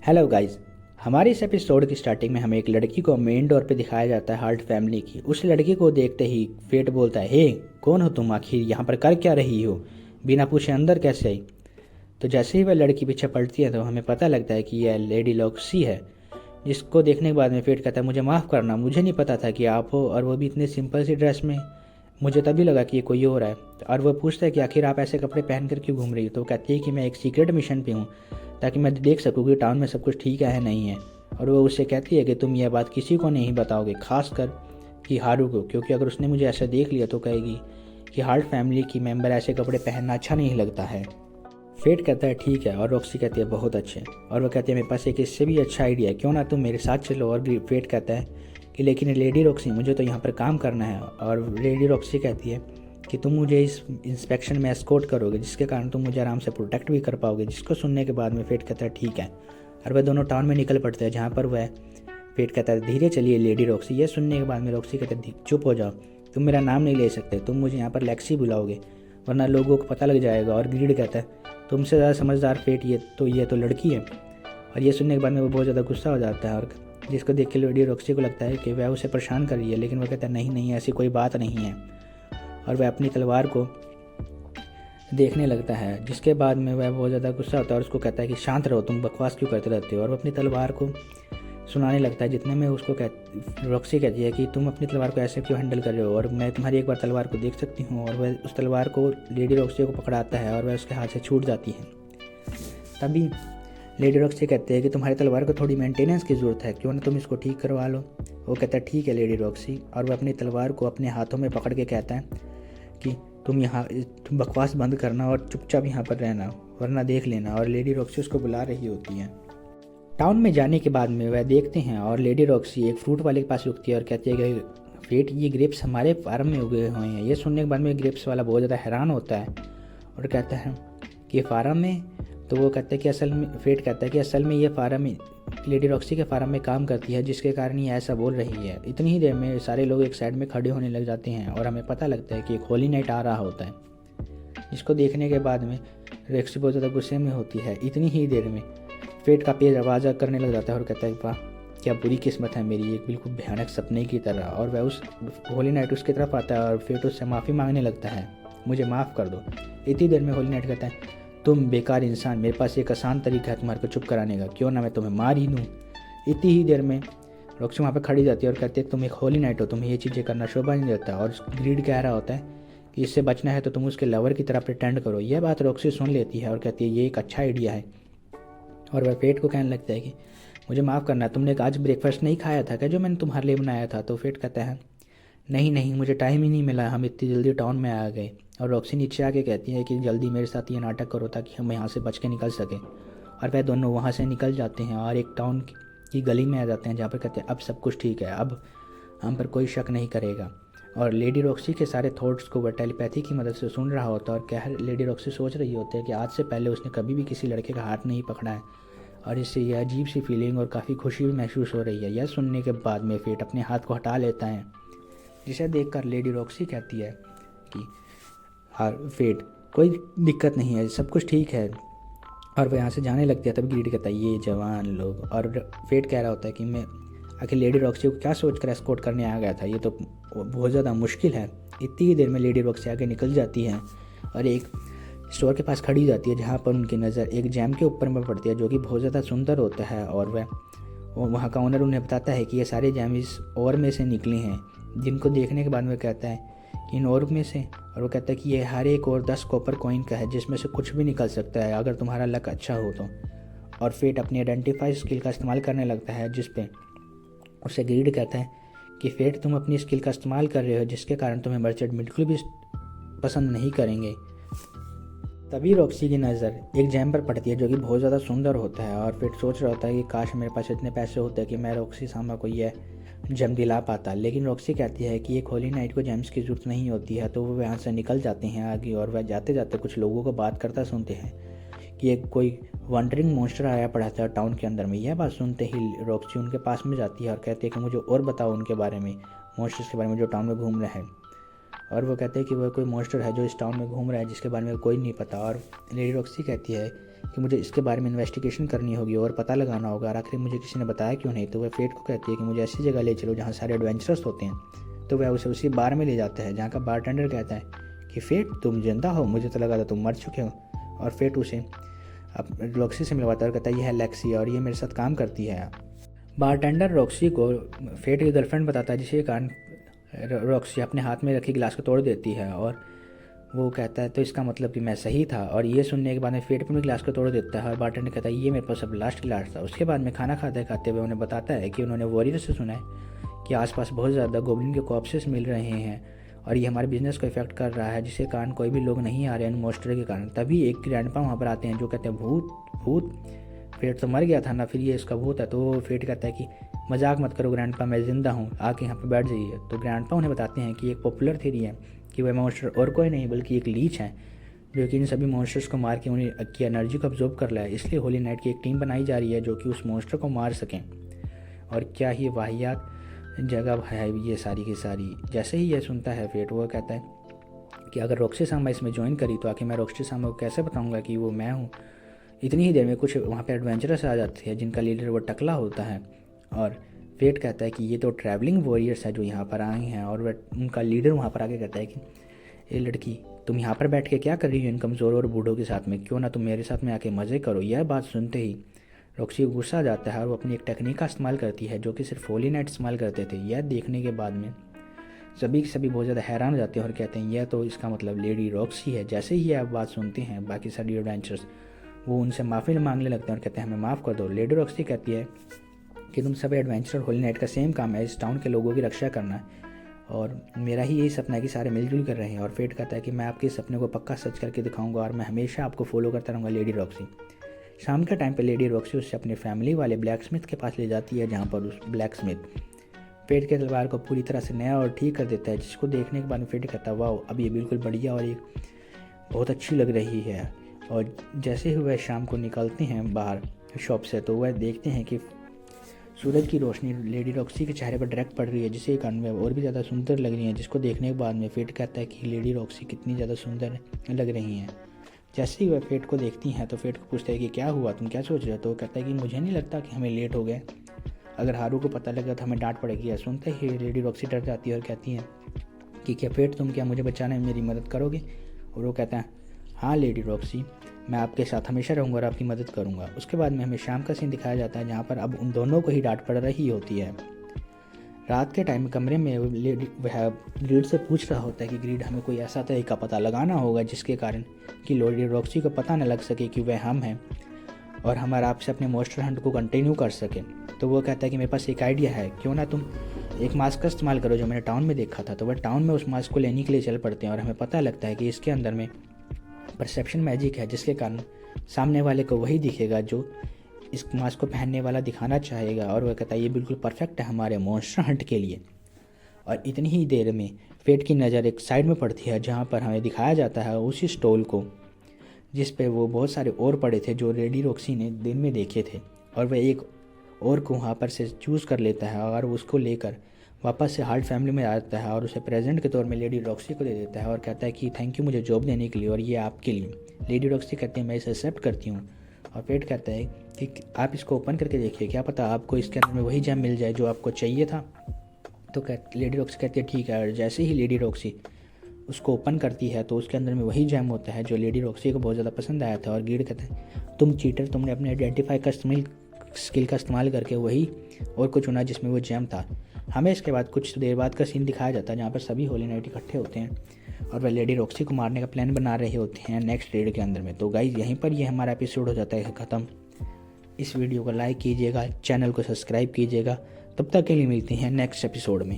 Hello guys. हमारे इस episode की स्टार्टिंग में हमें एक लड़की को मेन डोर पे दिखाया जाता है हार्ट फैमिली की। उस लड़की को देखते ही फेट बोलता है, हे कौन हो तुम, आखिर यहाँ पर कर क्या रही हो, बिना पूछे अंदर कैसे आई। तो जैसे ही वह लड़की पीछे पलटती है तो हमें पता लगता है कि यह लेडी लॉक्सी है, जिसको देखने के बाद में फेट कहता है, मुझे माफ़ करना, मुझे नहीं पता था कि आप हो, और वो भी इतने सिंपल सी ड्रेस में। मुझे तभी लगा कि ये कोई और है। और वो पूछता है कि आखिर आप ऐसे कपड़े पहन कर क्यों घूम रही हो। तो वो कहती है कि मैं एक सीक्रेट मिशन पे हूँ, ताकि मैं देख सकूँ कि टाउन में सब कुछ ठीक है नहीं है। और वो उससे कहती है कि तुम यह बात किसी को नहीं बताओगे, खास कर कि हारू को, क्योंकि अगर उसने मुझे ऐसा देख लिया तो कहेगी कि हार्ट फैमिली की मेंबर ऐसे कपड़े पहनना अच्छा नहीं लगता है। फेट कहता है ठीक है, और रॉक्सी कहती है बहुत अच्छे। और वो कहती है मेरे पास एक इससे भी अच्छा आइडिया है, क्यों ना तुम मेरे साथ चलो। और फेट कहता है कि लेकिन लेडी रॉक्सी, मुझे तो यहाँ पर काम करना है। और लेडी रॉक्सी कहती है कि तुम मुझे इस इंस्पेक्शन में एस्कॉर्ट करोगे, जिसके कारण तुम मुझे आराम से प्रोटेक्ट भी कर पाओगे। जिसको सुनने के बाद में फेट कहता है ठीक है। और वह दोनों टाउन में निकल पड़ते हैं, जहाँ पर वह फेट कहता है धीरे चलिए लेडी रॉक्सी। ये सुनने के बाद में रॉक्सी कहता है चुप हो जाओ, तुम मेरा नाम नहीं ले सकते, तुम मुझे यहाँ पर लेक्सी बुलाओगे, वरना लोगों को पता लग जाएगा। और ग्रीड कहता है तुमसे ज़्यादा समझदार फेट ये तो लड़की है। और ये सुनने के बाद में वो बहुत ज़्यादा गुस्सा हो जाता है, और जिसको देख के लेडी रॉक्सी को लगता है कि वह उसे परेशान कर रही है, लेकिन वह कहता है नहीं नहीं, ऐसी कोई बात नहीं है। और वह अपनी तलवार को देखने लगता है, जिसके बाद में वह बहुत ज़्यादा गुस्सा होता है और उसको कहता है कि शांत रहो, तुम बकवास क्यों करते रहते हो। और वो अपनी तलवार को सुनाने लगता है, जितने में उसको रॉक्सी कहती है कि तुम अपनी तलवार को ऐसे क्यों हैंडल कर रहे हो, और मैं तुम्हारी एक बार तलवार को देख सकती हूँ। और वह उस तलवार को लेडी रॉक्सी को पकड़ाता है और वह उसके हाथ से छूट जाती है। तभी लेडी रॉक्सी कहते हैं कि तुम्हारी तलवार को थोड़ी मेंटेनेंस की ज़रूरत है, क्यों ना तुम इसको ठीक करवा लो। वो कहता है ठीक है लेडी रॉक्सी। और वह अपनी तलवार को अपने हाथों में पकड़ के कहता है कि तुम बकवास बंद करना और चुपचाप यहाँ पर रहना, वरना देख लेना। और लेडी रॉक्सी उसको बुला रही होती है। टाउन में जाने के बाद में वह देखते हैं और लेडी रॉक्सी एक फ्रूट वाले के पास रुकती है और कहती है कि फेट ये ग्रेप्स हमारे फार्म में उगे हुए हैं। ये सुनने के बाद में ग्रेप्स वाला बहुत ज़्यादा हैरान होता है और कहता है कि फार्म में। तो वो कहता है कि फेट कहता है कि असल में ये फार्म लेडी रॉक्सी के फार्म में काम करती है, जिसके कारण ये ऐसा बोल रही है। इतनी ही देर में सारे लोग एक साइड में खड़े होने लग जाते हैं और हमें पता लगता है कि एक होली नाइट आ रहा होता है, जिसको देखने के बाद में रॉक्सी बहुत ज़्यादा गुस्से में होती है। इतनी ही देर में फेट का पेज आवाज़ करने लग जाता है और कहता है वाह क्या बुरी किस्मत है मेरी, एक बिल्कुल भयानक सपने की तरह। और वह उस होली नाइट उसकी तरफ आता है और फेट उससे माफ़ी मांगने लगता है, मुझे माफ़ कर दो। इतनी देर में होली नाइट कहता है तुम बेकार इंसान, मेरे पास एक आसान तरीका है तुम्हारे को चुप कराने का, क्यों ना मैं तुम्हें मार ही दूँ। इतनी ही देर में रॉक्सी वहाँ पर खड़ी जाती है और कहती है तुम एक होली नाइट हो, तुम्हें ये चीज़ें करना शोभा नहीं देता। और ग्रीड कह रहा होता है कि इससे बचना है तो तुम उसके लवर की तरह प्रिटेंड करो। यह बात रॉक्सी सुन लेती है और कहती है ये एक अच्छा आइडिया है। और वह फेट को कहने लगता है कि मुझे माफ़ करना, तुमने आज ब्रेकफास्ट नहीं खाया था क्या जो मैंने तुम्हारे लिए बनाया था। तो फेट कहता है नहीं नहीं, मुझे टाइम ही नहीं मिला, हम इतनी जल्दी टाउन में आ गए। और रॉक्सी नीचे आके कहती है कि जल्दी मेरे साथ ये नाटक करो ताकि हम यहाँ से बच के निकल सकें। और वह दोनों वहाँ से निकल जाते हैं और एक टाउन की गली में आ जाते हैं, जहाँ पर कहते हैं अब सब कुछ ठीक है, अब हम पर कोई शक नहीं करेगा। और लेडी रॉक्सी के सारे थॉट्स को वह टेलीपैथी की मदद से सुन रहा होता है। और क्या लेडी रॉक्सी सोच रही होती है कि आज से पहले उसने कभी भी किसी लड़के का हाथ नहीं पकड़ा है, और इससे यह अजीब सी फीलिंग और काफ़ी खुशी भी महसूस हो रही है। यह सुनने के बाद में फेट अपने हाथ को हटा लेता है, जिसे देखकर लेडी रॉक्सी कहती है कि हाँ फेट कोई दिक्कत नहीं है, सब कुछ ठीक है। और वह यहाँ से जाने लगती है। तब ग्रीड कहता है ये जवान लोग। और फेट कह रहा होता है कि मैं आखिर लेडी रॉक्सी को क्या सोच कर एस्कॉर्ट करने आ गया था, ये तो बहुत ज़्यादा मुश्किल है। इतनी ही देर में लेडी रॉक्सी आगे निकल जाती है और एक स्टोर के पास खड़ी जाती है, जहाँ पर उनकी नज़र एक जैम के ऊपर में पड़ती है जो कि बहुत ज़्यादा सुंदर होता है। और वहाँ का ओनर उन्हें बताता है कि ये सारे जैम इस और में से निकले हैं, जिनको देखने के बाद में कहता है कि इन और में से। और वो कहता है कि ये हर एक और 10 कॉपर कॉइन का है, जिसमें से कुछ भी निकल सकता है अगर तुम्हारा लक अच्छा हो तो। और फेट अपनी आइडेंटिफाई स्किल का इस्तेमाल करने लगता है, जिस पे उससे ग्रीड कहता है कि फेट तुम अपनी स्किल का इस्तेमाल कर रहे हो, जिसके कारण तुम्हें मर्चेंट बिल्कुल भी पसंद नहीं करेंगे। तभी रॉक्सी की नज़र एक जैम पर पड़ती है जो कि बहुत ज़्यादा सुंदर होता है। और फिर सोच रहा होता है कि काश मेरे पास इतने पैसे होते कि मैं रॉक्सी सामा को यह जैम दिला पाता। लेकिन रॉक्सी कहती है कि एक होली नाइट को जैम्स की ज़रूरत नहीं होती है। तो वो यहाँ से निकल जाते हैं आगे, और वह जाते जाते कुछ लोगों को बात करता सुनते हैं कि एक कोई वंडरिंग मॉन्स्टर आया पड़ा था टाउन के अंदर में। यह बात सुनते ही रॉक्सी उनके पास में जाती है और कहती है कि मुझे और बताओ उनके बारे में, मॉन्स्टर्स के बारे में जो टाउन में घूम रहे हैं। और वो कहते हैं कि वह कोई मॉन्स्टर है जो इस टाउन में घूम रहा है, जिसके बारे में कोई नहीं पता। और लेडी रॉक्सी कहती है कि मुझे इसके बारे में इन्वेस्टिगेशन करनी होगी और पता लगाना होगा, और आखिर मुझे किसी ने बताया क्यों नहीं। तो वह फेट को कहती है कि मुझे ऐसी जगह ले चलो जहाँ सारे एडवेंचरस होते हैं। तो वह उसे उसी बार में ले जाता है जहाँ का बारटेंडर कहता है कि फेट तुम जिंदा हो, मुझे तो लगा था तुम मर चुके हो। और फेट उसे अब रॉक्सी से मिलवाता है और कहता है ये है लेक्सी और ये मेरे साथ काम करती है। बारटेंडर रॉक्सी को फेट की गर्लफ्रेंड बताता है, जिसके कारण रॉक्सी अपने हाथ में रखी गिलास को तोड़ देती है और वो कहता है तो इसका मतलब कि मैं सही था। और ये सुनने के बाद में फेट अपने गिलास को तोड़ देता है और बारटेंडर कहता है ये मेरे पास अब लास्ट गिलास था। उसके बाद में खाना खाते खाते हुए उन्हें बताता है कि उन्होंने वॉरियर से सुना है कि आसपास बहुत ज़्यादा गोब्लिन के कॉर्प्सेस मिल रहे हैं और ये हमारे बिजनेस को इफेक्ट कर रहा है, जिसके कारण कोई भी लोग नहीं आ रहे हैं मॉन्स्टर के कारण। तभी एक ग्रैंडपा वहाँ पर आते हैं जो कहते हैं भूत भूत, फेट तो मर गया था ना, फिर ये इसका भूत है। तो फेट कहता है कि मजाक मत करो ग्रैंडपा, मैं ज़िंदा हूँ, आके यहाँ पे बैठ जाइए। तो ग्रैंडपा उन्हें बताते हैं कि एक पॉपुलर थ्योरी है कि वह मॉन्स्टर और कोई नहीं बल्कि एक लीच है जो कि इन सभी मॉन्स्टर्स को मार के उन्हें की एनर्जी को अब्जॉर्ब कर लाए। इसलिए होली नाइट की एक टीम बनाई जा रही है जो कि उस मॉन्स्टर को मार सकें। और क्या ही वाहियात जगह है ये सारी की सारी। जैसे ही यह सुनता है फेट, वो कहता है कि अगर रॉक्सी सामा इसमें ज्वाइन करी तो आखिर मैं रॉक्सी सामा को कैसे बताऊंगा कि वो मैं हूँ। इतनी ही देर में कुछ वहाँ पे एडवेंचरस आ जाते हैं जिनका लीडर वो टकला होता है। और फेट कहता है कि ये तो ट्रैवलिंग वॉरियर्स है जो यहाँ पर आए हैं। और वह उनका लीडर वहाँ पर आके कहता है कि ये लड़की तुम यहाँ पर बैठ के क्या कर रही हो इन कमज़ोर और बूढ़ों के साथ में, क्यों ना तुम मेरे साथ में आके मज़े करो। यह बात सुनते ही रॉक्सी को गुस्सा आ जाता है और वो अपनी एक टेक्निक का इस्तेमाल करती है जो कि सिर्फ होली नाइट इस्तेमाल करते थे। यह देखने के बाद में सभी के सभी बहुत ज़्यादा हैरान हो जाते हैं और कहते हैं यह तो इसका मतलब लेडी रॉक्सी है। जैसे ही यह बात सुनते हैं बाकी सारी एडवेंचर्स वो उनसे माफ़ी मांगने लगते हैं और कहते हैं हमें माफ़ कर दो। लेडी रॉक्सी कहती है कि तुम सब एडवेंचर होली नाइट का सेम काम है, इस टाउन के लोगों की रक्षा करना, और मेरा ही यही सपना है कि सारे मिलजुल कर रहे हैं। और फेट कहता है कि मैं आपके सपने को पक्का सच करके दिखाऊंगा और मैं हमेशा आपको फॉलो करता रहूँगा लेडी रॉक्सी। शाम के टाइम पे लेडी रॉक्सी उससे अपने फैमिली वाले ब्लैक स्मिथ के पास ले जाती है, जहाँ पर उस ब्लैक स्मिथ फेट के तलवार को पूरी तरह से नया और ठीक कर देता है, जिसको देखने के बाद फेट कहता है वाह अब ये बिल्कुल बढ़िया और एक बहुत अच्छी लग रही है। और जैसे ही वह शाम को निकलते हैं बाहर शॉप से तो वह देखते हैं कि सूरज की रोशनी लेडी रॉक्सी के चेहरे पर डायरेक्ट पड़ रही है, जिसके कारण वह और भी ज़्यादा सुंदर लग रही हैं। जिसको देखने के बाद में फेट कहता है कि लेडी रॉक्सी कितनी ज़्यादा सुंदर लग रही हैं। जैसे ही वह फेट को देखती हैं तो फेट को पूछता है कि क्या हुआ, तुम क्या सोच रहे हो। तो वो कहता है कि मुझे नहीं लगता कि हमें लेट हो गए, अगर हारू को पता लगा तो हमें डांट पड़ेगी। सुनते ही लेडी रॉक्सी डर जाती है और कहती है कि क्या फेट तुम क्या मुझे बचाने में मेरी मदद करोगे। और वो कहता है हाँ लेडी रॉक्सी, मैं आपके साथ हमेशा रहूँगा और आपकी मदद करूँगा। उसके बाद में हमें शाम का सीन दिखाया जाता है जहाँ पर अब उन दोनों को ही डांट पड़ रही होती है। रात के टाइम कमरे में वह ग्रीड से पूछ रहा होता है कि ग्रीड हमें कोई ऐसा तरीका पता लगाना होगा जिसके कारण कि लेडी रॉक्सी को पता न लग सके कि वह हम हैं और हम आपसे अपने मॉन्स्टर हंट को कंटिन्यू कर सकें। तो वो कहता है कि मेरे पास एक आइडिया है, क्यों ना तुम एक मास्क का इस्तेमाल करो जो मैंने टाउन में देखा था। तो वह टाउन में उस मास्क को लेने के लिए चल पड़ते हैं और हमें पता लगता है कि इसके अंदर में परसेप्शन मैजिक है, जिसके कारण सामने वाले को वही दिखेगा जो इस मास्क को पहनने वाला दिखाना चाहेगा। और वह कहता है ये बिल्कुल परफेक्ट है हमारे मॉन्स्टर हंट के लिए। और इतनी ही देर में फेट की नज़र एक साइड में पड़ती है जहाँ पर हमें दिखाया जाता है उसी स्टॉल को जिस पे वो बहुत सारे और पड़े थे जो लेडी रॉक्सी ने दिन में देखे थे। और वह एक और को वहाँ पर से चूज़ कर लेता है और उसको लेकर वापस से हार्ट फैमिली में आता है और उसे प्रेजेंट के तौर में लेडी रॉक्सी को दे देता है और कहता है कि थैंक यू मुझे जॉब देने के लिए और ये आपके लिए। लेडी रॉक्सी कहती है मैं इसे एक्सेप्ट करती हूँ। और फेट कहता है कि आप इसको ओपन करके देखिए, क्या पता आपको इसके अंदर में वही जेम मिल जाए जो आपको चाहिए था। तो लेडी रॉक्सी कहती है ठीक है। और जैसे ही लेडी रॉक्सी उसको ओपन करती है तो उसके अंदर में वही जैम होता है जो लेडी रॉक्सी को बहुत ज़्यादा पसंद आया था। और गिड कहता है तुम चीटर, तुमने अपने आइडेंटिफाई का स्किल का इस्तेमाल करके वही और को चुना जिसमें वो जैम था। हमें इसके बाद कुछ देर बाद का सीन दिखाया जाता है जहाँ पर सभी होली नाइट इकट्ठे होते हैं और वह लेडी रॉक्सी को मारने का प्लान बना रहे होते हैं नेक्स्ट रेड के अंदर में। तो गाइज यहीं पर ये हमारा एपिसोड हो जाता है ख़त्म। इस वीडियो को लाइक कीजिएगा, चैनल को सब्सक्राइब कीजिएगा। तब तक के लिए मिलते हैं नेक्स्ट एपिसोड में।